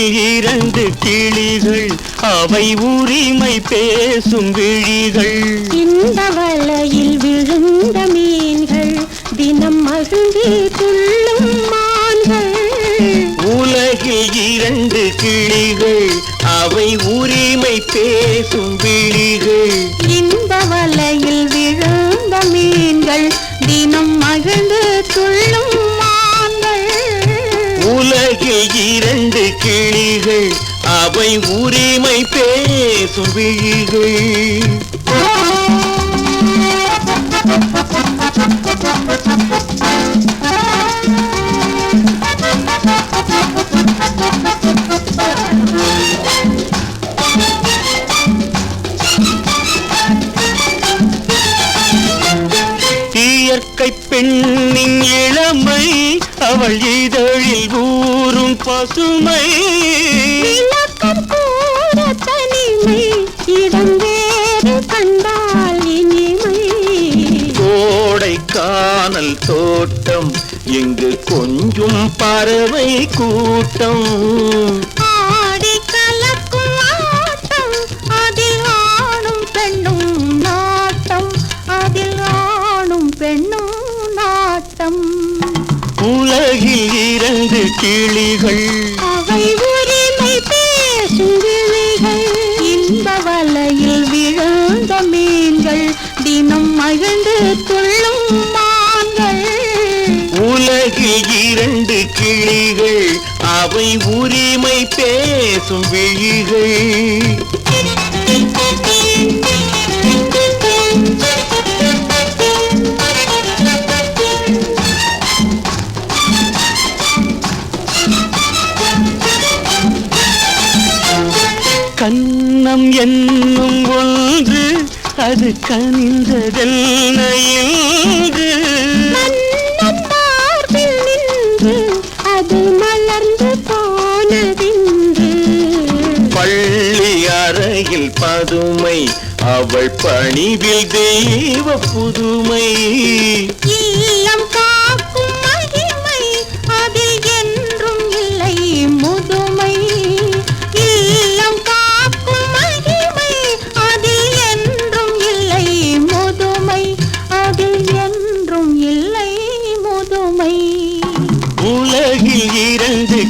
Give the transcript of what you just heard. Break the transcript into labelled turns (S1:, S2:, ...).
S1: உலகில் இரண்டு கிளிகள் அவை உரிமை பேசும் விழிகள்
S2: இந்த வலையில் விழுந்த மீன்கள் தினம் மகிழ்ந்து துள்ளும் மான்கள்
S1: உலகில் இரண்டு கிளிகள் அவை உரிமை பேசும் விழிகள்
S2: இந்த வலையில் விழுந்த மீன்கள் தினம் மகிழ்ந்து துள்ளும் மான்கள்
S1: உலகில் இரண்டு கிளிகள் அவை உரிமை பேசும் விழிகள் இயற்கை பெண்ணின் இளமை அவள் இதழில் ஊறும் பசுமை
S2: தனிமை இடம் வேறு கண்டால் இனிமை
S1: கோடை கானல் தோட்டம் எங்கு கொஞ்சம் பறவை கூட்டம்
S2: ஆடி கலக்கும் ஆட்டம் அதில் ஆணும் பெண்ணும் நாட்டம் அதில் ஆணும் பெண்ணும் நாட்டம்
S1: உலகில் இரண்டு கிளிகள்
S2: அவை உரிமை பேசும் விழிகள் இந்த வலையில் விழுந்த மீன்கள் தினம் மகிழ்ந்து துள்ளும் மான்கள்
S1: உலகில் இரண்டு கிளிகள் அவை உரிமை பேசும் விழிகள் கன்னம் என்னும் ஒன்று அது கனிந்ததென்ன இன்று
S2: மார்பில் நின்று அது மலர்ந்து போனதின்று
S1: பள்ளி அறையில் பதுமை அவள் பணிவில் தெய்வ புதுமை
S2: இல்லம் காக்கும் மகிமை அதில் என்றும் இல்லை முதுமை இல்லம் காக்கும் மகிமை அதில் என்றும் இல்லை முதுமை அதில் என்றும் இல்லை முதுமை
S1: உலகில் இரண்டு